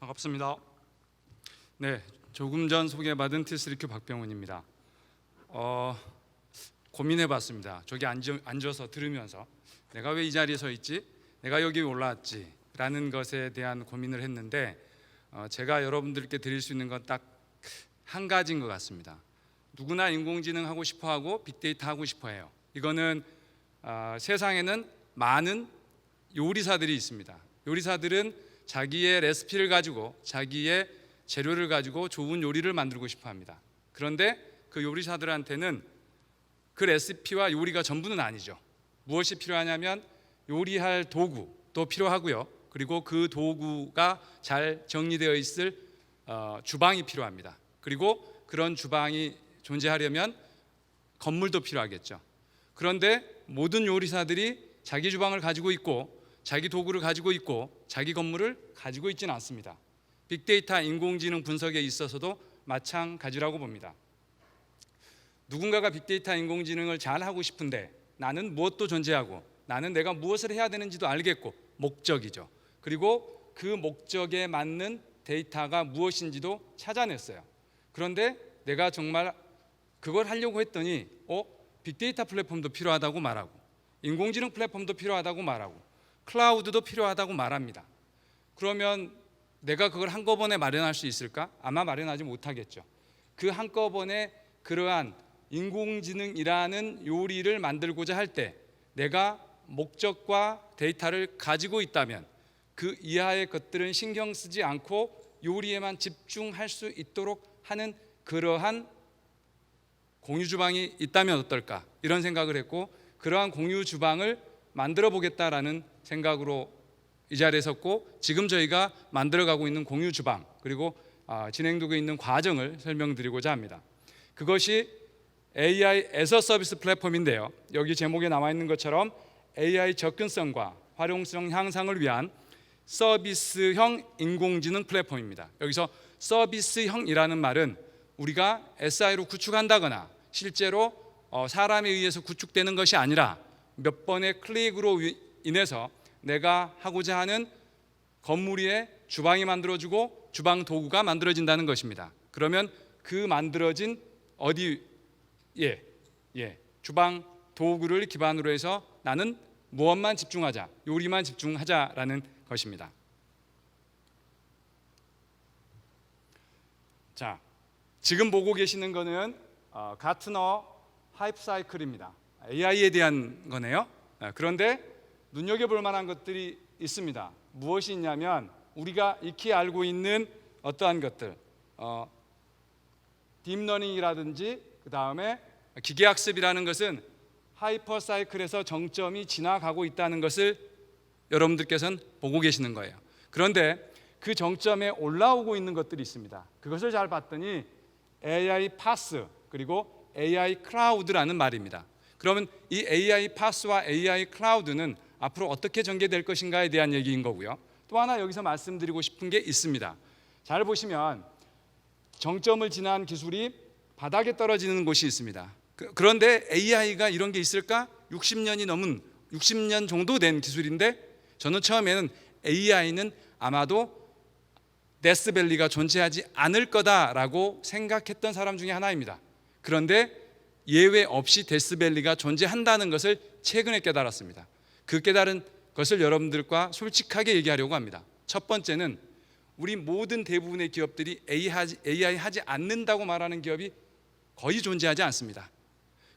반갑습니다. 네, 조금 전 소개받은 티스리큐 박병훈입니다. 고민해봤습니다. 저기 앉아서 들으면서 내가 왜 이 자리에 서 있지? 내가 여기 올라왔지? 라는 것에 대한 고민을 했는데 제가 여러분들께 드릴 수 있는 건 딱 한 가지인 것 같습니다. 누구나 인공지능 하고 싶어하고 빅데이터 하고 싶어해요. 이거는 세상에는 많은 요리사들이 있습니다. 요리사들은 자기의 레시피를 가지고 자기의 재료를 가지고 좋은 요리를 만들고 싶어합니다. 그런데 그 요리사들한테는 그 레시피와 요리가 전부는 아니죠. 무엇이 필요하냐면 요리할 도구도 필요하고요. 그리고 그 도구가 잘 정리되어 있을 주방이 필요합니다. 그리고 그런 주방이 존재하려면 건물도 필요하겠죠. 그런데 모든 요리사들이 자기 주방을 가지고 있고 자기 도구를 가지고 있고 자기 건물을 가지고 있지는 않습니다. 빅데이터 인공지능 분석에 있어서도 마찬가지라고 봅니다. 누군가가 빅데이터 인공지능을 잘 하고 싶은데 나는 무엇도 존재하고 나는 내가 무엇을 해야 되는지도 알겠고 목적이죠. 그리고 그 목적에 맞는 데이터가 무엇인지도 찾아냈어요. 그런데 내가 정말 그걸 하려고 했더니 빅데이터 플랫폼도 필요하다고 말하고 인공지능 플랫폼도 필요하다고 말하고 클라우드도 필요하다고 말합니다. 그러면 내가 그걸 한꺼번에 마련할 수 있을까? 아마 마련하지 못하겠죠. 그 한꺼번에 그러한 인공지능이라는 요리를 만들고자 할 때 내가 목적과 데이터를 가지고 있다면 그 이하의 것들은 신경 쓰지 않고 요리에만 집중할 수 있도록 하는 그러한 공유 주방이 있다면 어떨까? 이런 생각을 했고 그러한 공유 주방을 만들어 보겠다라는 생각으로 이 자리에 섰고 지금 저희가 만들어가고 있는 공유 주방 그리고 진행되고 있는 과정을 설명드리고자 합니다. 그것이 AI as a 서비스 플랫폼인데요. 여기 제목에 나와 있는 것처럼 AI 접근성과 활용성 향상을 위한 서비스형 인공지능 플랫폼입니다. 여기서 서비스형이라는 말은 우리가 SI로 구축한다거나 실제로 사람에 의해서 구축되는 것이 아니라 몇 번의 클릭으로 인해서 내가 하고자 하는 건물 위에 주방이 만들어지고 주방 도구가 만들어진다는 것입니다. 그러면 그 만들어진 주방 도구를 기반으로 해서 나는 무엇만 집중하자, 요리만 집중하자라는 것입니다. 자, 지금 보고 계시는 거는 가트너 하이프 사이클입니다. AI에 대한 거네요. 그런데 눈여겨볼 만한 것들이 있습니다. 무엇이 있냐면 우리가 익히 알고 있는 어떠한 것들, 딥러닝이라든지 그 다음에 기계학습이라는 것은 하이퍼 사이클에서 정점이 지나가고 있다는 것을 여러분들께서는 보고 계시는 거예요. 그런데 그 정점에 올라오고 있는 것들이 있습니다. 그것을 잘 봤더니 AI 파스 그리고 AI 클라우드라는 말입니다. 그러면 이 AI 파스와 AI 클라우드는 앞으로 어떻게 전개될 것인가에 대한 얘기인 거고요. 또 하나 여기서 말씀드리고 싶은 게 있습니다. 잘 보시면 정점을 지난 기술이 바닥에 떨어지는 곳이 있습니다. 그런데 AI가 이런 게 있을까? 60년 정도 된 기술인데 저는 처음에는 AI는 아마도 데스밸리가 존재하지 않을 거다라고 생각했던 사람 중에 하나입니다. 그런데 예외 없이 데스밸리가 존재한다는 것을 최근에 깨달았습니다. 그 깨달은 것을 여러분들과 솔직하게 얘기하려고 합니다. 첫 번째는 우리 모든 대부분의 기업들이 AI 하지 않는다고 말하는 기업이 거의 존재하지 않습니다.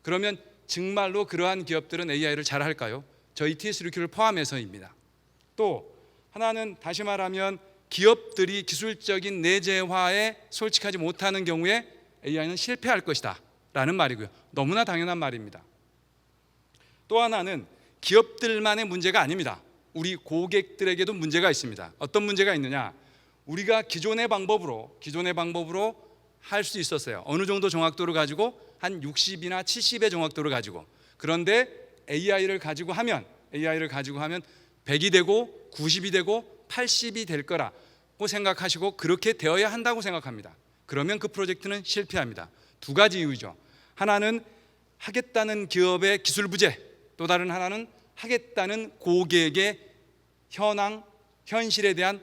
그러면 정말로 그러한 기업들은 AI를 잘 할까요? 저희 TS리큐를 포함해서입니다. 또 하나는 다시 말하면 기업들이 기술적인 내재화에 솔직하지 못하는 경우에 AI는 실패할 것이다 라는 말이고요. 너무나 당연한 말입니다. 또 하나는 기업들만의 문제가 아닙니다. 우리 고객들에게도 문제가 있습니다. 어떤 문제가 있느냐? 우리가 기존의 방법으로 할 수 있었어요. 어느 정도 정확도를 가지고 한 60이나 70의 정확도를 가지고. 그런데 AI를 가지고 하면 100이 되고 90이 되고 80이 될 거라고 생각하시고 그렇게 되어야 한다고 생각합니다. 그러면 그 프로젝트는 실패합니다. 두 가지 이유죠. 하나는 하겠다는 기업의 기술 부재, 또 다른 하나는 하겠다는 고객의 현실에 대한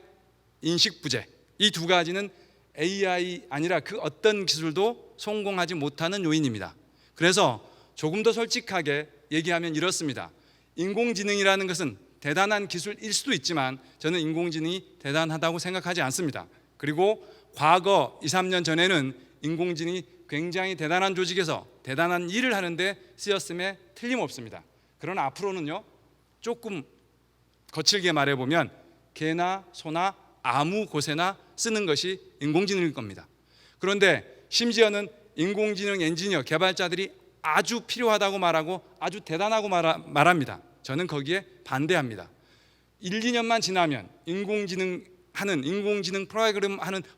인식 부재. 이 두 가지는 AI 아니라 그 어떤 기술도 성공하지 못하는 요인입니다. 그래서 조금 더 솔직하게 얘기하면 이렇습니다. 인공지능이라는 것은 대단한 기술일 수도 있지만 저는 인공지능이 대단하다고 생각하지 않습니다. 그리고 과거 2, 3년 전에는 인공지능이 굉장히 대단한 조직에서 대단한 일을 하는데 쓰였음에 틀림없습니다. 그러나 앞으로는요, 조금 거칠게 말해보면 개나 소나 아무 곳에나 쓰는 것이 인공지능일 겁니다. 그런데 심지어는 인공지능 엔지니어 개발자들이 아주 필요하다고 말하고 아주 대단하고 말합니다. 저는 거기에 반대합니다. 1, 2년만 지나면 인공지능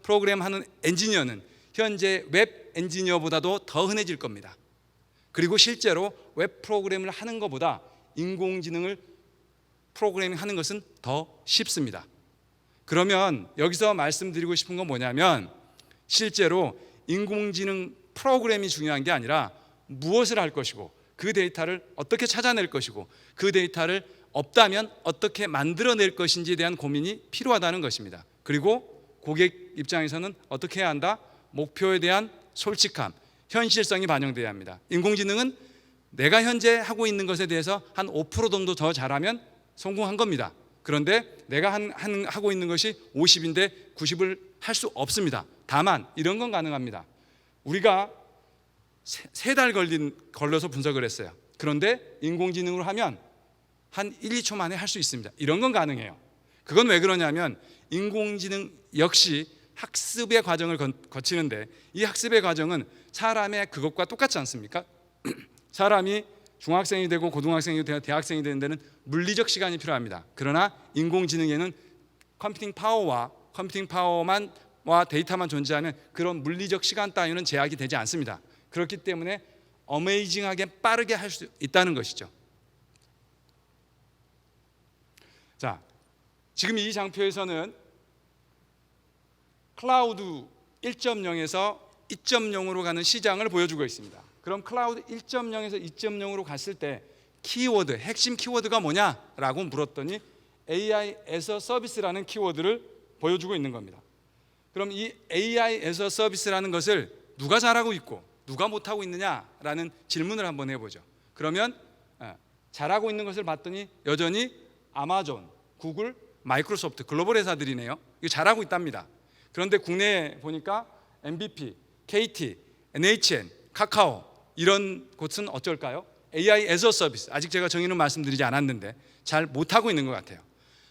프로그램 하는 엔지니어는 현재 웹 엔지니어보다도 더 흔해질 겁니다. 그리고 실제로 웹 프로그램을 하는 것보다 인공지능을 프로그래밍하는 것은 더 쉽습니다. 그러면 여기서 말씀드리고 싶은 건 뭐냐면 실제로 인공지능 프로그램이 중요한 게 아니라 무엇을 할 것이고 그 데이터를 어떻게 찾아낼 것이고 그 데이터를 없다면 어떻게 만들어낼 것인지에 대한 고민이 필요하다는 것입니다. 그리고 고객 입장에서는 어떻게 해야 한다? 목표에 대한 솔직함, 현실성이 반영돼야 합니다. 인공지능은 내가 현재 하고 있는 것에 대해서 한 5% 정도 더 잘하면 성공한 겁니다. 그런데 내가 하고 있는 것이 50인데 90을 할 수 없습니다. 다만 이런 건 가능합니다. 우리가 3달 걸려서 분석을 했어요. 그런데 인공지능으로 하면 한 1, 2초 만에 할 수 있습니다. 이런 건 가능해요. 그건 왜 그러냐면 인공지능 역시 학습의 과정을 거치는데 이 학습의 과정은 사람의 그것과 똑같지 않습니까? 사람이 중학생이 되고 고등학생이 되고 대학생이 되는 데는 물리적 시간이 필요합니다. 그러나 인공지능에는 컴퓨팅 파워와 데이터만 존재하면 그런 물리적 시간 따위는 제약이 되지 않습니다. 그렇기 때문에 어메이징하게 빠르게 할 수 있다는 것이죠. 자, 지금 이 장표에서는 클라우드 1.0에서 2.0으로 가는 시장을 보여주고 있습니다. 그럼 클라우드 1.0에서 2.0으로 갔을 때 키워드, 핵심 키워드가 뭐냐라고 물었더니 AI as a Service라는 키워드를 보여주고 있는 겁니다. 그럼 이 AI as a Service라는 것을 누가 잘하고 있고 누가 못하고 있느냐라는 질문을 한번 해보죠. 그러면 잘하고 있는 것을 봤더니 여전히 아마존, 구글, 마이크로소프트 글로벌 회사들이네요. 이거 잘하고 있답니다. 그런데 국내에 보니까 MVP, KT, NHN, 카카오 이런 곳은 어쩔까요? AI as a Service, 아직 제가 정의는 말씀드리지 않았는데 잘 못하고 있는 것 같아요.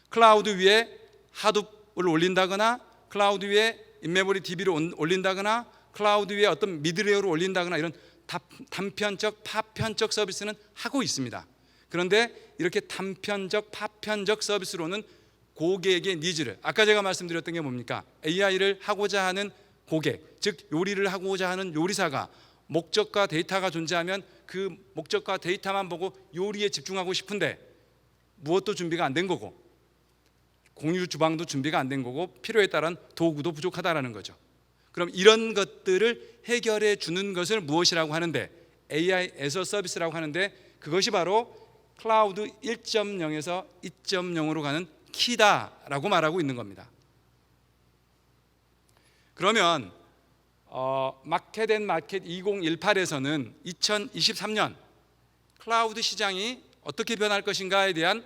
클라우드 위에 하둡을 올린다거나 클라우드 위에 인메모리 DB를 올린다거나 클라우드 위에 어떤 미드레어를 올린다거나 이런 단편적, 파편적 서비스는 하고 있습니다. 그런데 이렇게 단편적, 파편적 서비스로는 고객의 니즈를, 아까 제가 말씀드렸던 게 뭡니까? AI를 하고자 하는 고객, 즉 요리를 하고자 하는 요리사가 목적과 데이터가 존재하면 그 목적과 데이터만 보고 요리에 집중하고 싶은데 무엇도 준비가 안 된 거고 공유 주방도 준비가 안 된 거고 필요에 따른 도구도 부족하다라는 거죠. 그럼 이런 것들을 해결해 주는 것을 무엇이라고 하는데 AI as a Service라고 하는데 그것이 바로 클라우드 1.0에서 2.0으로 가는 키다라고 말하고 있는 겁니다. 그러면 마켓 앤 마켓 2018에서는 2023년 클라우드 시장이 어떻게 변할 것인가에 대한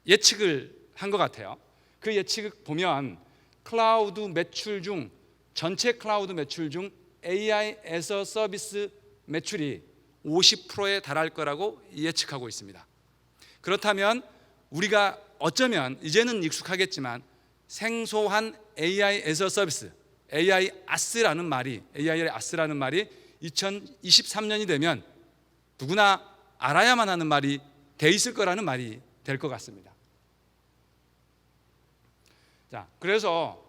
예측을 한 것 같아요. 그 예측을 보면 클라우드 매출 중 전체 클라우드 매출 중 AI as a Service 매출이 50%에 달할 거라고 예측하고 있습니다. 그렇다면 우리가 어쩌면 이제는 익숙하겠지만 생소한 AI as a Service, AI AS라는 말이 2023년이 되면 누구나 알아야만 하는 말이 돼 있을 거라는 말이 될 것 같습니다. 자, 그래서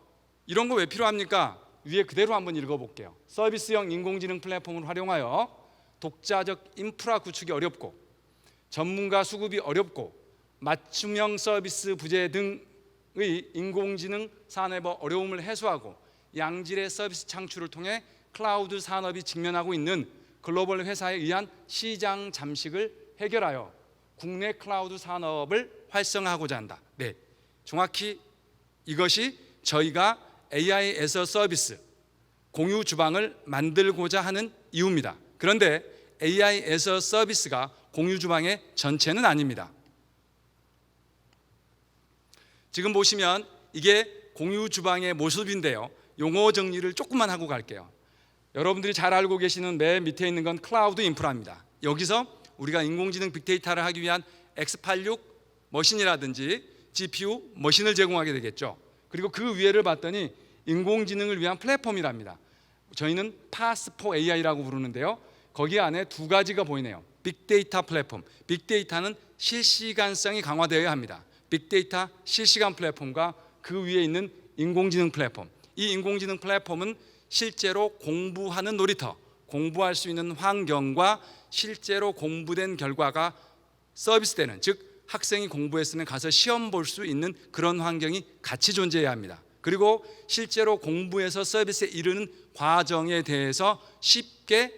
이런 거 왜 필요합니까? 위에 그대로 한번 읽어볼게요. 서비스형 인공지능 플랫폼을 활용하여 독자적 인프라 구축이 어렵고 전문가 수급이 어렵고 맞춤형 서비스 부재 등의 인공지능 산업의 어려움을 해소하고 양질의 서비스 창출을 통해 클라우드 산업이 직면하고 있는 글로벌 회사에 의한 시장 잠식을 해결하여 국내 클라우드 산업을 활성화하고자 한다. 네, 정확히 이것이 저희가 AI as a 서비스, 공유 주방을 만들고자 하는 이유입니다. 그런데 AI as a 서비스가 공유 주방의 전체는 아닙니다. 지금 보시면 이게 공유 주방의 모습인데요. 용어 정리를 조금만 하고 갈게요. 여러분들이 잘 알고 계시는 맨 밑에 있는 건 클라우드 인프라입니다. 여기서 우리가 인공지능 빅데이터를 하기 위한 x86 머신이라든지 GPU 머신을 제공하게 되겠죠. 그리고 그 위에를 봤더니 인공지능을 위한 플랫폼이랍니다. 저희는 파스4 AI라고 부르는데요. 거기 안에 두 가지가 보이네요. 빅데이터 플랫폼. 빅데이터는 실시간성이 강화되어야 합니다. 빅데이터 실시간 플랫폼과 그 위에 있는 인공지능 플랫폼. 이 인공지능 플랫폼은 실제로 공부하는 놀이터, 공부할 수 있는 환경과 실제로 공부된 결과가 서비스되는, 즉 학생이 공부했으면 가서 시험 볼 수 있는 그런 환경이 같이 존재해야 합니다. 그리고 실제로 공부해서 서비스에 이르는 과정에 대해서 쉽게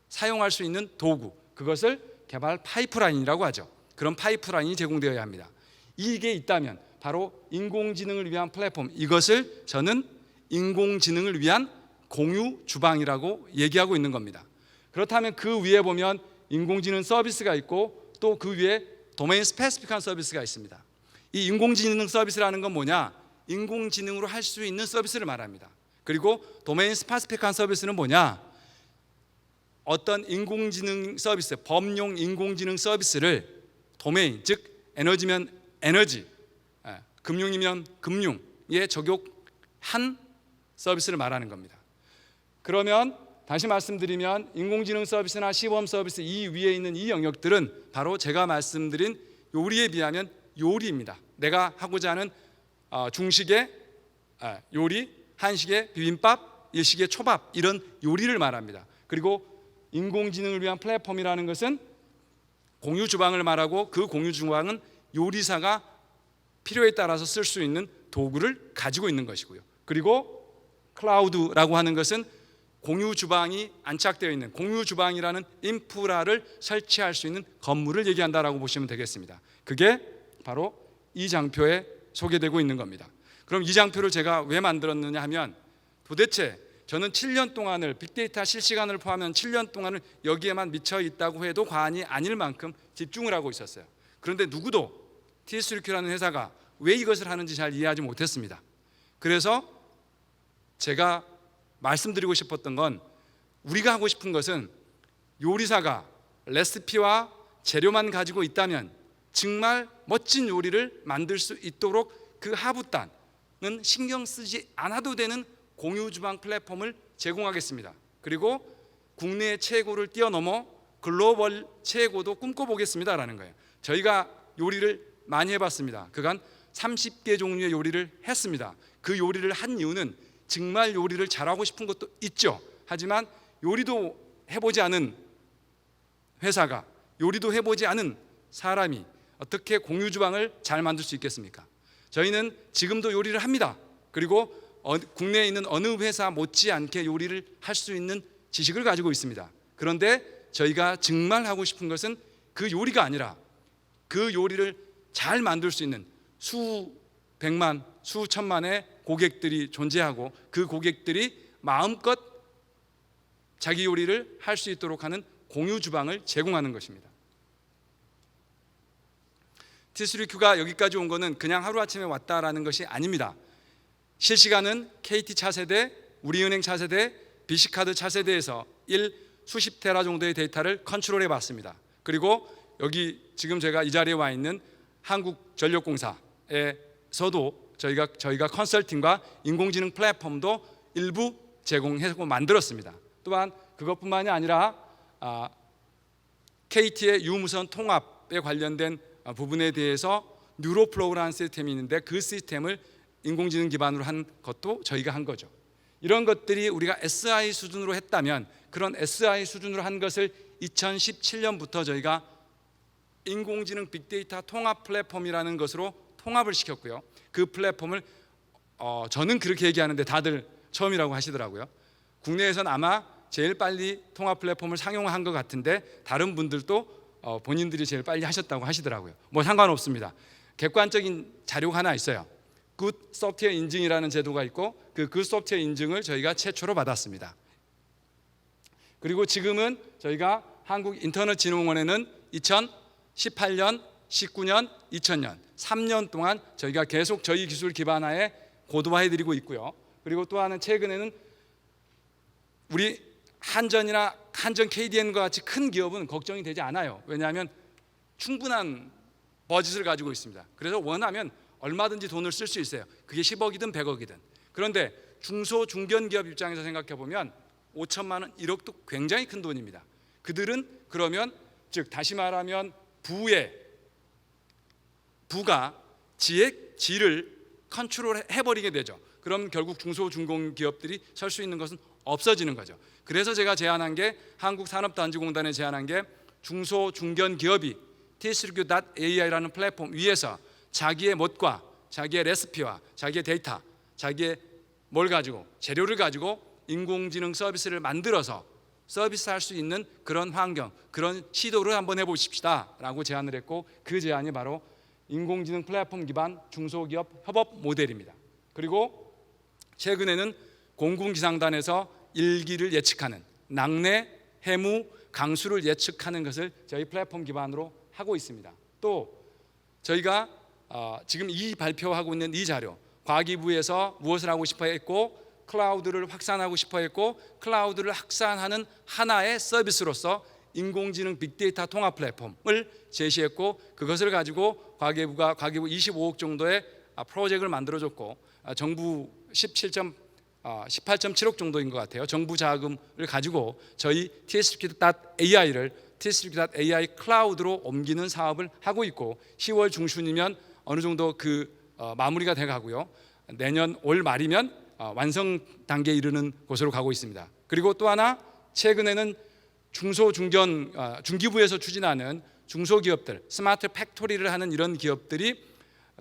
사용할 수 있는 도구, 그것을 개발 파이프라인이라고 하죠. 그런 파이프라인이 제공되어야 합니다. 이게 있다면 바로 인공지능을 위한 플랫폼, 이것을 저는 인공지능을 위한 공유 주방이라고 얘기하고 있는 겁니다. 그렇다면 그 위에 보면 인공지능 서비스가 있고 또 그 위에 도메인 스페시픽한 서비스가 있습니다. 이 인공지능 서비스라는 건 뭐냐? 인공지능으로 할 수 있는 서비스를 말합니다. 그리고 도메인 스페시픽한 서비스는 뭐냐? 어떤 인공지능 서비스, 범용 인공지능 서비스를 도메인, 즉 에너지면 에너지, 금융이면 금융에 적용한 서비스를 말하는 겁니다. 그러면 다시 말씀드리면 인공지능 서비스나 시범 서비스 이 위에 있는 이 영역들은 바로 제가 말씀드린 요리에 비하면 요리입니다. 내가 하고자 하는 중식의 요리, 한식의 비빔밥, 일식의 초밥, 이런 요리를 말합니다. 그리고 인공지능을 위한 플랫폼이라는 것은 공유 주방을 말하고 그 공유 주방은 요리사가 필요에 따라서 쓸 수 있는 도구를 가지고 있는 것이고요. 그리고 클라우드라고 하는 것은 공유 주방이 안착되어 있는, 공유 주방이라는 인프라를 설치할 수 있는 건물을 얘기한다라고 보시면 되겠습니다. 그게 바로 이 장표에 소개되고 있는 겁니다. 그럼 이 장표를 제가 왜 만들었느냐 하면, 도대체 저는 7년 동안을, 빅데이터 실시간을 포함한 7년 동안을 여기에만 미쳐 있다고 해도 과언이 아닐 만큼 집중을 하고 있었어요. 그런데 누구도 TSUQ라는 회사가 왜 이것을 하는지 잘 이해하지 못했습니다. 그래서 제가 말씀드리고 싶었던 건, 우리가 하고 싶은 것은 요리사가 레시피와 재료만 가지고 있다면 정말 멋진 요리를 만들 수 있도록 그 하부단은 신경 쓰지 않아도 되는 공유 주방 플랫폼을 제공하겠습니다. 그리고 국내 최고를 뛰어넘어 글로벌 최고도 꿈꿔보겠습니다라는 거예요. 저희가 요리를 많이 해봤습니다. 그간 30개 종류의 요리를 했습니다. 그 요리를 한 이유는 정말 요리를 잘하고 싶은 것도 있죠. 하지만 요리도 해보지 않은 회사가, 요리도 해보지 않은 사람이 어떻게 공유 주방을 잘 만들 수 있겠습니까? 저희는 지금도 요리를 합니다. 그리고 국내에 있는 어느 회사 못지않게 요리를 할 수 있는 지식을 가지고 있습니다. 그런데 저희가 정말 하고 싶은 것은 그 요리가 아니라 그 요리를 잘 만들 수 있는 수백만, 수천만의 고객들이 존재하고 그 고객들이 마음껏 자기 요리를 할 수 있도록 하는 공유 주방을 제공하는 것입니다. TSUQ가 여기까지 온 것은 그냥 하루아침에 왔다라는 것이 아닙니다. 실시간은 KT 차세대, 우리은행 차세대, BC카드 차세대에서 수십 테라 정도의 데이터를 컨트롤해 봤습니다. 그리고 여기 지금 제가 이 자리에 와 있는 한국전력공사에서도 저희가 컨설팅과 인공지능 플랫폼도 일부 제공해서 만들었습니다. 또한 그것뿐만이 아니라 KT의 유무선 통합에 관련된 부분에 대해서 뉴로플로우라는 시스템이 있는데 그 시스템을 인공지능 기반으로 한 것도 저희가 한 거죠. 이런 것들이 우리가 SI 수준으로 했다면, 그런 SI 수준으로 한 것을 2017년부터 저희가 인공지능 빅데이터 통합 플랫폼이라는 것으로 통합을 시켰고요. 그 플랫폼을 저는 그렇게 얘기하는데 다들 처음이라고 하시더라고요. 국내에서는 아마 제일 빨리 통합 플랫폼을 상용한 것 같은데 다른 분들도 본인들이 제일 빨리 하셨다고 하시더라고요. 뭐 상관없습니다. 객관적인 자료가 하나 있어요. 굿 소프트웨어 인증이라는 제도가 있고 그 소프트웨어 인증을 저희가 최초로 받았습니다. 그리고 지금은 저희가 한국인터넷진흥원에는 2018년, 19년, 2000년 3년 동안 저희가 계속 저희 기술 기반하에 고도화해드리고 있고요. 그리고 또 하나는 최근에는 우리 한전이나 한전 KDN과 같이 큰 기업은 걱정이 되지 않아요. 왜냐하면 충분한 버짓을 가지고 있습니다. 그래서 원하면 얼마든지 돈을 쓸 수 있어요. 그게 10억이든 100억이든. 그런데 중소 중견기업 입장에서 생각해 보면 5천만 원, 1억도 굉장히 큰 돈입니다. 그들은 그러면 즉 다시 말하면 부가 지를 컨트롤 해버리게 되죠. 그럼 결국 중소 중공기업들이 설 수 있는 것은 없어지는 거죠. 그래서 제가 제안한 게 한국산업단지공단에 제안한 게 중소 중견기업이 T3Q.AI라는 플랫폼 위에서 자기의 못과 자기의 레시피와 자기의 데이터, 자기의 뭘 가지고 재료를 가지고 인공지능 서비스를 만들어서 서비스할 수 있는 그런 환경, 그런 시도를 한번 해보십시다 라고 제안을 했고 그 제안이 바로 인공지능 플랫폼 기반 중소기업 협업 모델입니다. 그리고 최근에는 공군기상단에서 일기를 예측하는 낙뢰, 해무, 강수를 예측하는 것을 저희 플랫폼 기반으로 하고 있습니다. 또 저희가 지금 이 발표하고 있는 이 자료, 과기부에서 무엇을 하고 싶어 했고 클라우드를 확산하고 싶어 했고 클라우드를 확산하는 하나의 서비스로서 인공지능 빅데이터 통합 플랫폼을 제시했고 그것을 가지고 과기부 25억 정도의 프로젝트를 만들어줬고 정부 18.7억 정도인 것 같아요. 정부 자금을 가지고 저희 T3Q.AI를 클라우드로 옮기는 사업을 하고 있고 10월 중순이면 어느 정도 마무리가 돼 가고요. 내년 올 말이면 완성 단계에 이르는 곳으로 가고 있습니다. 그리고 또 하나 최근에는 중기부에서 추진하는 중소기업들 스마트 팩토리를 하는 이런 기업들이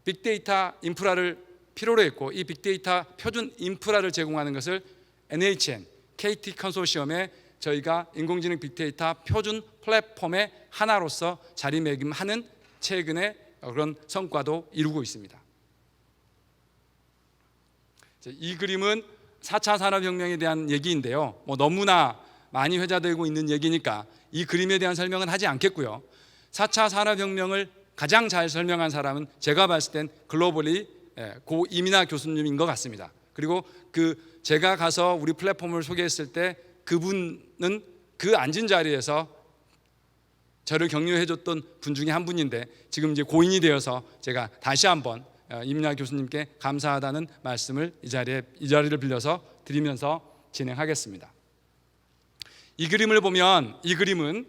빅데이터 인프라를 필요로 했고 이 빅데이터 표준 인프라를 제공하는 것을 NHN, KT 컨소시엄에 저희가 인공지능 빅데이터 표준 플랫폼의 하나로서 자리매김하는 최근의 그런 성과도 이루고 있습니다. 이 그림은 4차 산업혁명에 대한 얘기인데요. 너무나 많이 회자되고 있는 얘기니까 이 그림에 대한 설명은 하지 않겠고요. 4차 산업혁명을 가장 잘 설명한 사람은 제가 봤을 땐 글로벌리 고 이민하 교수님인 것 같습니다. 그리고 제가 가서 우리 플랫폼을 소개했을 때 그분은 그 앉은 자리에서 저를 격려해줬던 분 중에 한 분인데 지금 이제 고인이 되어서 제가 다시 한번 이민하 교수님께 감사하다는 말씀을 이 자리를 빌려서 드리면서 진행하겠습니다. 이 그림을 보면 이 그림은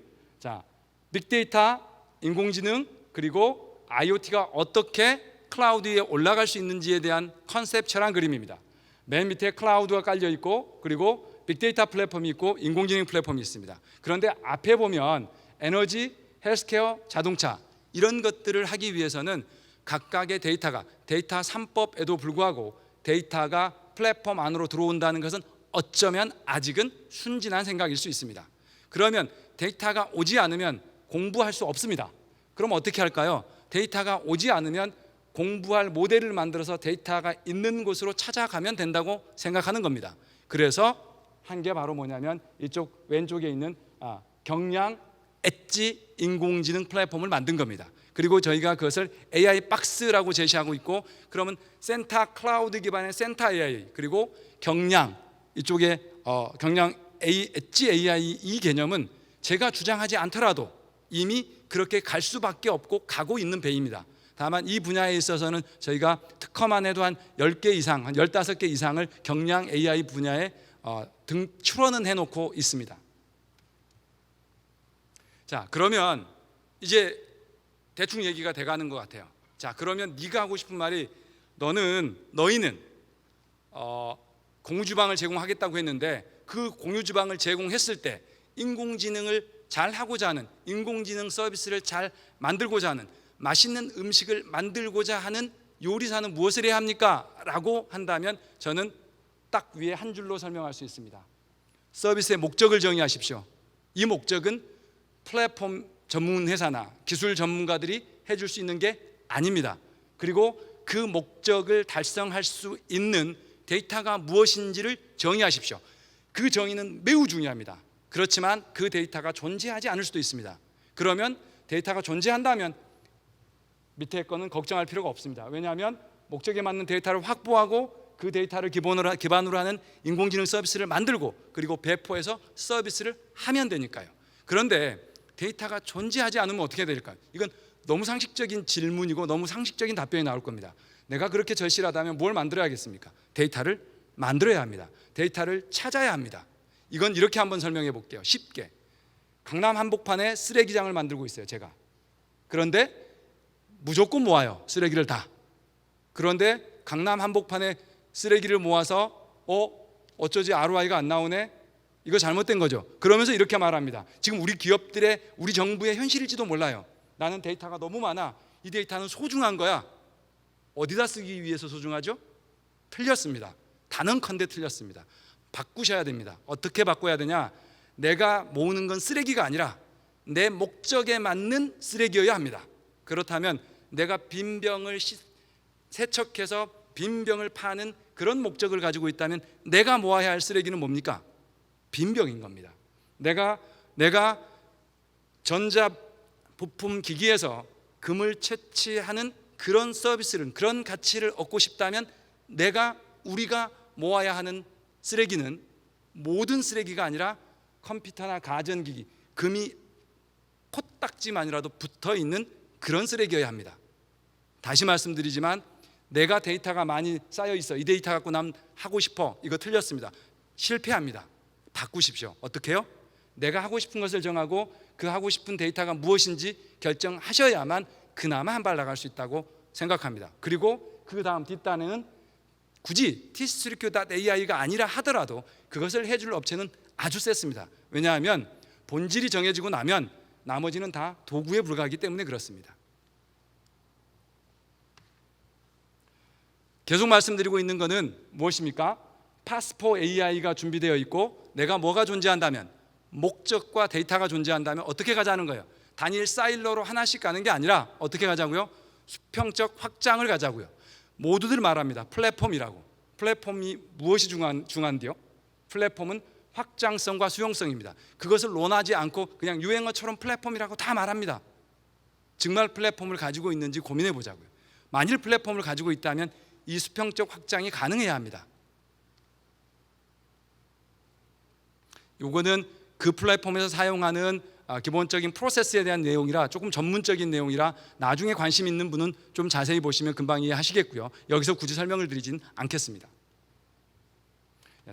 빅데이터, 인공지능 그리고 IoT가 어떻게 클라우드에 올라갈 수 있는지에 대한 컨셉처럼 그림입니다. 맨 밑에 클라우드가 깔려 있고 그리고 빅데이터 플랫폼이 있고 인공지능 플랫폼이 있습니다. 그런데 앞에 보면 에너지, 헬스케어, 자동차 이런 것들을 하기 위해서는 각각의 데이터 3법에도 불구하고 데이터가 플랫폼 안으로 들어온다는 것은 어쩌면 아직은 순진한 생각일 수 있습니다. 그러면 데이터가 오지 않으면 공부할 수 없습니다. 그럼 어떻게 할까요? 데이터가 오지 않으면 공부할 모델을 만들어서 데이터가 있는 곳으로 찾아가면 된다고 생각하는 겁니다. 그래서 한 게 바로 뭐냐면 이쪽 왼쪽에 있는 경량 엣지 인공지능 플랫폼을 만든 겁니다. 그리고 저희가 그것을 AI 박스라고 제시하고 있고 그러면 센터 클라우드 기반의 센터 AI 그리고 경량 이쪽에 경량 엣지 AI 이 개념은 제가 주장하지 않더라도 이미 그렇게 갈 수밖에 없고 가고 있는 배입니다. 다만 이 분야에 있어서는 저희가 특허만 해도 한 10개 이상, 한 15개 이상을 경량 AI 분야에 출원은 해놓고 있습니다. 자, 그러면 이제 대충 얘기가 돼가는 것 같아요. 자, 그러면 네가 하고 싶은 말이 너희는 공유주방을 제공하겠다고 했는데 그 공유주방을 제공했을 때 인공지능을 잘 하고자 하는 인공지능 서비스를 잘 만들고자 하는 맛있는 음식을 만들고자 하는 요리사는 무엇을 해야 합니까? 라고 한다면 저는 딱 위에 한 줄로 설명할 수 있습니다. 서비스의 목적을 정의하십시오. 이 목적은 플랫폼 전문 회사나 기술 전문가들이 해줄 수 있는 게 아닙니다. 그리고 그 목적을 달성할 수 있는 데이터가 무엇인지를 정의하십시오. 그 정의는 매우 중요합니다. 그렇지만 그 데이터가 존재하지 않을 수도 있습니다. 그러면 데이터가 존재한다면 밑에 거는 걱정할 필요가 없습니다. 왜냐하면 목적에 맞는 데이터를 확보하고 그 데이터를 기반으로 하는 인공지능 서비스를 만들고 그리고 배포해서 서비스를 하면 되니까요. 그런데 데이터가 존재하지 않으면 어떻게 될까요? 이건 너무 상식적인 질문이고 너무 상식적인 답변이 나올 겁니다. 내가 그렇게 절실하다면 뭘 만들어야겠습니까? 데이터를 만들어야 합니다. 데이터를 찾아야 합니다. 이건 이렇게 한번 설명해 볼게요. 쉽게. 강남 한복판에 쓰레기장을 만들고 있어요, 제가. 그런데 무조건 모아요, 쓰레기를 다. 그런데 강남 한복판에 쓰레기를 모아서 어쩌지 ROI가 안 나오네? 이거 잘못된 거죠. 그러면서 이렇게 말합니다. 지금 우리 기업들의, 우리 정부의 현실일지도 몰라요. 나는 데이터가 너무 많아. 이 데이터는 소중한 거야. 어디다 쓰기 위해서 소중하죠? 틀렸습니다. 단언컨대 틀렸습니다. 바꾸셔야 됩니다. 어떻게 바꿔야 되냐? 내가 모으는 건 쓰레기가 아니라 내 목적에 맞는 쓰레기여야 합니다. 그렇다면 내가 빈병을 세척해서 빈병을 파는 그런 목적을 가지고 있다면 내가 모아야 할 쓰레기는 뭡니까? 빈병인 겁니다. 내가 전자 부품 기기에서 금을 채취하는 그런 서비스를, 그런 가치를 얻고 싶다면 우리가 모아야 하는 쓰레기는 모든 쓰레기가 아니라 컴퓨터나 가전기기, 금이 코딱지만이라도 붙어 있는 그런 쓰레기여야 합니다. 다시 말씀드리지만 내가 데이터가 많이 쌓여 있어, 이 데이터 갖고 난 하고 싶어, 이거 틀렸습니다. 실패합니다. 바꾸십시오. 어떻게 해요? 내가 하고 싶은 것을 정하고 그 하고 싶은 데이터가 무엇인지 결정하셔야만 그나마 한 발 나갈 수 있다고 생각합니다. 그리고 그 다음 뒷단에는 굳이 t스트리큐.ai가 아니라 하더라도 그것을 해줄 업체는 아주 셌습니다. 왜냐하면 본질이 정해지고 나면 나머지는 다 도구에 불과하기 때문에 그렇습니다. 계속 말씀드리고 있는 것은 무엇입니까? 파스포 AI가 준비되어 있고 내가 뭐가 존재한다면, 목적과 데이터가 존재한다면 어떻게 가자는 거예요? 단일 사일러로 하나씩 가는 게 아니라 어떻게 가자고요? 수평적 확장을 가자고요. 모두들 말합니다. 플랫폼이라고. 플랫폼이 무엇이 중요한데요? 플랫폼은 확장성과 수용성입니다. 그것을 논하지 않고 그냥 유행어처럼 플랫폼이라고 다 말합니다. 정말 플랫폼을 가지고 있는지 고민해 보자고요. 만일 플랫폼을 가지고 있다면 이 수평적 확장이 가능해야 합니다. 이거는 그 플랫폼에서 사용하는 기본적인 프로세스에 대한 내용이라 조금 전문적인 내용이라 나중에 관심 있는 분은 좀 자세히 보시면 금방 이해하시겠고요. 여기서 굳이 설명을 드리진 않겠습니다.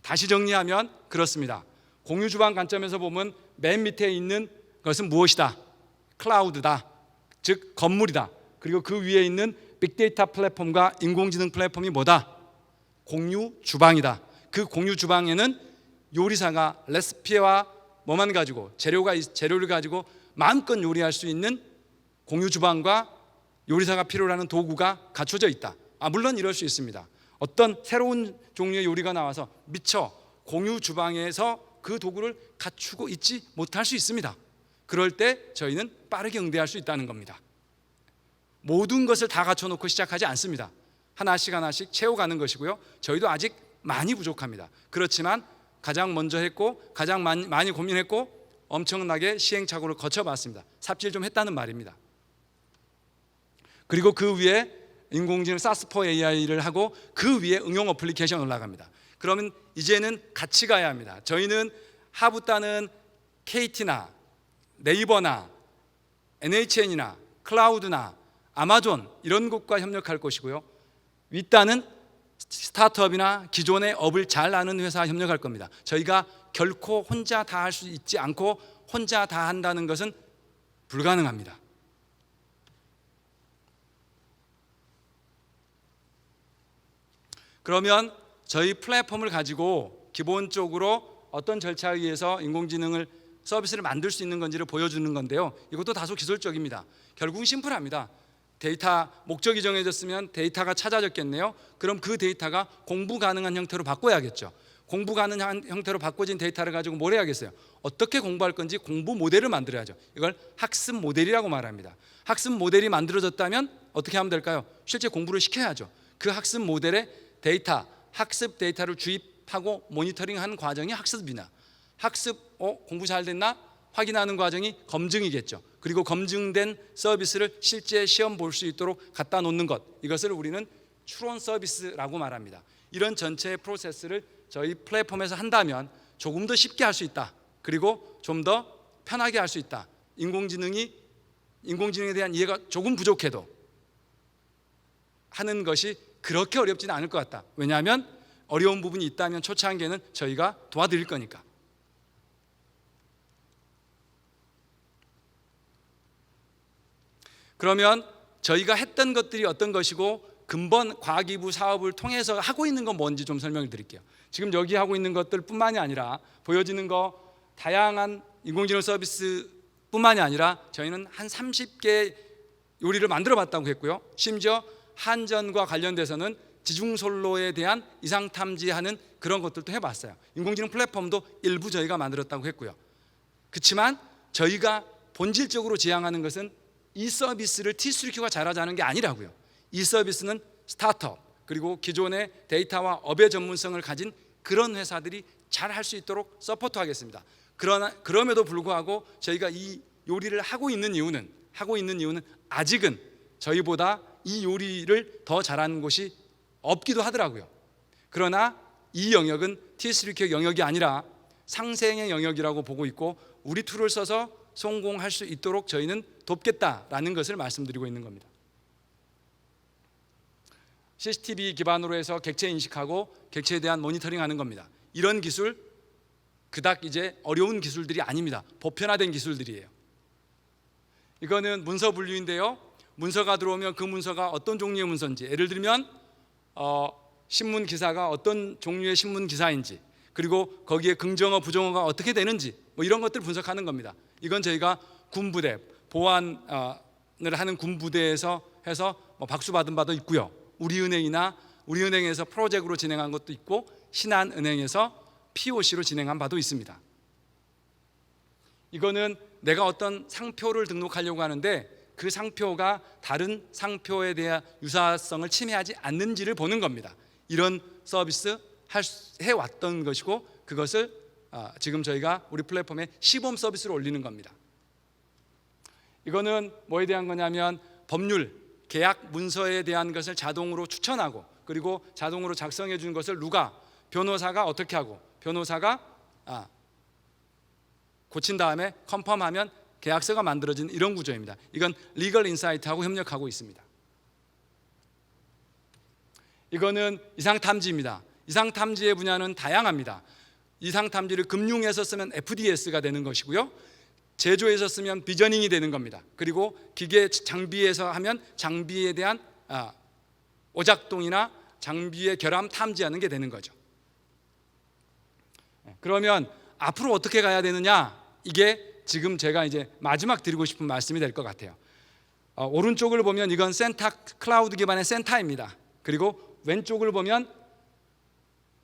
다시 정리하면 그렇습니다. 공유 주방 관점에서 보면 맨 밑에 있는 것은 무엇이다? 클라우드다. 즉 건물이다. 그리고 그 위에 있는 빅데이터 플랫폼과 인공지능 플랫폼이 뭐다? 공유 주방이다. 그 공유 주방에는 요리사가 레시피와 뭐만 가지고 재료를 가지고 마음껏 요리할 수 있는 공유 주방과 요리사가 필요로 하는 도구가 갖춰져 있다. 물론 이럴 수 있습니다. 어떤 새로운 종류의 요리가 나와서 미처 공유 주방에서 그 도구를 갖추고 있지 못할 수 있습니다. 그럴 때 저희는 빠르게 응대할 수 있다는 겁니다. 모든 것을 다 갖춰놓고 시작하지 않습니다. 하나씩 채워가는 것이고요. 저희도 아직 많이 부족합니다. 그렇지만 가장 먼저 했고 가장 많이 고민했고 엄청나게 시행착오를 거쳐봤습니다. 삽질 좀 했다는 말입니다. 그리고 그 위에 인공지능 사스포 AI를 하고 그 위에 응용 어플리케이션 올라갑니다. 그러면 이제는 같이 가야 합니다. 저희는 하부단은 KT나 네이버나 NHN이나 클라우드나 아마존 이런 곳과 협력할 것이고요. 윗단은 스타트업이나 기존의 업을 잘 아는 회사와 협력할 겁니다. 저희가 결코 혼자 다 할 수 있지 않고 혼자 다 한다는 것은 불가능합니다. 그러면 저희 플랫폼을 가지고 기본적으로 어떤 절차에 의해서 인공지능을 서비스를 만들 수 있는 건지를 보여주는 건데요. 이것도 다소 기술적입니다. 결국은 심플합니다. 데이터 목적이 정해졌으면 데이터가 찾아졌겠네요. 그럼 그 데이터가 공부 가능한 형태로 바꿔야겠죠. 공부 가능한 형태로 바꿔진 데이터를 가지고 뭘 해야겠어요? 어떻게 공부할 건지 공부 모델을 만들어야죠. 이걸 학습 모델이라고 말합니다. 학습 모델이 만들어졌다면 어떻게 하면 될까요? 실제 공부를 시켜야죠. 그 학습 모델에 학습 데이터를 주입하고 모니터링하는 과정이 학습이나 공부 잘 됐나 확인하는 과정이 검증이겠죠. 그리고 검증된 서비스를 실제 시험 볼 수 있도록 갖다 놓는 것, 이것을 우리는 추론 서비스라고 말합니다. 이런 전체의 프로세스를 저희 플랫폼에서 한다면 조금 더 쉽게 할 수 있다. 그리고 좀 더 편하게 할 수 있다. 인공지능에 대한 이해가 조금 부족해도 하는 것이 그렇게 어렵지는 않을 것 같다. 왜냐하면 어려운 부분이 있다면 초창기에는 저희가 도와드릴 거니까. 그러면 저희가 했던 것들이 어떤 것이고 근본 과기부 사업을 통해서 하고 있는 건 뭔지 좀 설명을 드릴게요. 지금 여기 하고 있는 것들 뿐만이 아니라 보여지는 거 다양한 인공지능 서비스 뿐만이 아니라 저희는 한 30개 요리를 만들어 봤다고 했고요. 심지어 한전과 관련돼서는 지중솔로에 대한 이상 탐지하는 그런 것들도 해봤어요. 인공지능 플랫폼도 일부 저희가 만들었다고 했고요. 그렇지만 저희가 본질적으로 지향하는 것은 이 서비스를 T3Q가 잘하자는 게 아니라고요. 이 서비스는 스타트업 그리고 기존의 데이터와 업의 전문성을 가진 그런 회사들이 잘 할 수 있도록 서포트하겠습니다. 그럼에도 불구하고 저희가 이 요리를 하고 있는 이유는 아직은 저희보다 이 요리를 더 잘하는 곳이 없기도 하더라고요. 그러나 이 영역은 T3Q 영역이 아니라 상생의 영역이라고 보고 있고 우리 툴을 써서 성공할 수 있도록 저희는 돕겠다라는 것을 말씀드리고 있는 겁니다. CCTV 기반으로 해서 객체 인식하고 객체에 대한 모니터링하는 겁니다. 이런 기술 그닥 이제 어려운 기술들이 아닙니다. 보편화된 기술들이에요. 이거는 문서 분류인데요. 문서가 들어오면 그 문서가 어떤 종류의 문서인지, 예를 들면 신문 기사가 어떤 종류의 신문 기사인지, 그리고 거기에 긍정어 부정어가 어떻게 되는지 뭐 이런 것들을 분석하는 겁니다. 이건 저희가 군부대 보안을 하는 군부대에서 해서 뭐 박수 받은 바도 있고요. 우리은행에서 프로젝트로 진행한 것도 있고 신한은행에서 POC로 진행한 바도 있습니다. 이거는 내가 어떤 상표를 등록하려고 하는데 그 상표가 다른 상표에 대한 유사성을 침해하지 않는지를 보는 겁니다. 이런 서비스 해왔던 것이고 그것을 지금 저희가 우리 플랫폼에 시범 서비스로 올리는 겁니다. 이거는 뭐에 대한 거냐면 법률, 계약 문서에 대한 것을 자동으로 추천하고 그리고 자동으로 작성해 주는 것을 변호사가 어떻게 하고 변호사가 고친 다음에 컨펌하면 계약서가 만들어지는 이런 구조입니다. 이건 리걸 인사이트하고 협력하고 있습니다. 이거는 이상탐지입니다. 이상탐지의 분야는 다양합니다. 이상탐지를 금융에서 쓰면 FDS가 되는 것이고요. 제조에서 쓰면 비저닝이 되는 겁니다. 그리고 기계 장비에서 하면 장비에 대한 오작동이나 장비의 결함 탐지하는 게 되는 거죠. 그러면 앞으로 어떻게 가야 되느냐? 이게 지금 제가 이제 마지막 드리고 싶은 말씀이 될 것 같아요. 오른쪽을 보면 이건 센타 클라우드 기반의 센타입니다. 그리고 왼쪽을 보면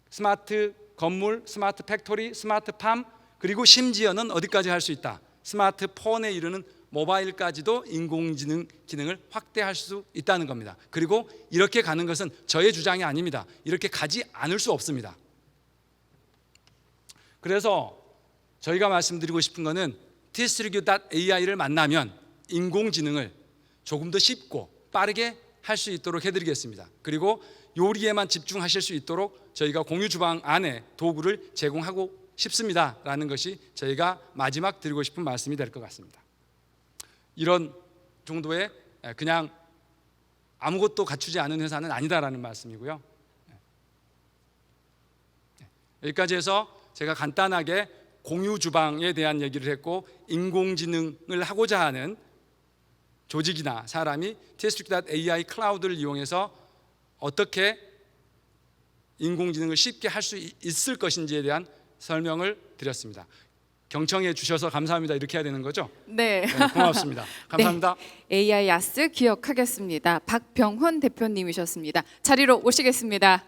스마트 건물, 스마트 팩토리, 스마트 팜, 그리고 심지어는 어디까지 할 수 있다. 스마트폰에 이르는 모바일까지도 인공지능 기능을 확대할 수 있다는 겁니다. 그리고 이렇게 가는 것은 저의 주장이 아닙니다. 이렇게 가지 않을 수 없습니다. 그래서 저희가 말씀드리고 싶은 것은 T3Q.AI를 만나면 인공지능을 조금 더 쉽고 빠르게 할 수 있도록 해드리겠습니다. 그리고 요리에만 집중하실 수 있도록 저희가 공유 주방 안에 도구를 제공하고 싶습니다라는 것이 저희가 마지막 드리고 싶은 말씀이 될 것 같습니다. 이런 정도의 그냥 아무것도 갖추지 않은 회사는 아니다라는 말씀이고요. 여기까지 해서 제가 간단하게 공유 주방에 대한 얘기를 했고 인공지능을 하고자 하는 조직이나 사람이 T3Q.AI 클라우드를 이용해서 어떻게 인공지능을 쉽게 할 수 있을 것인지에 대한 설명을 드렸습니다. 경청해 주셔서 감사합니다. 이렇게 해야 되는 거죠? 네. 네, 고맙습니다. 감사합니다. 네, AI 야스 기억하겠습니다. 박병훈 대표님이셨습니다. 자리로 오시겠습니다.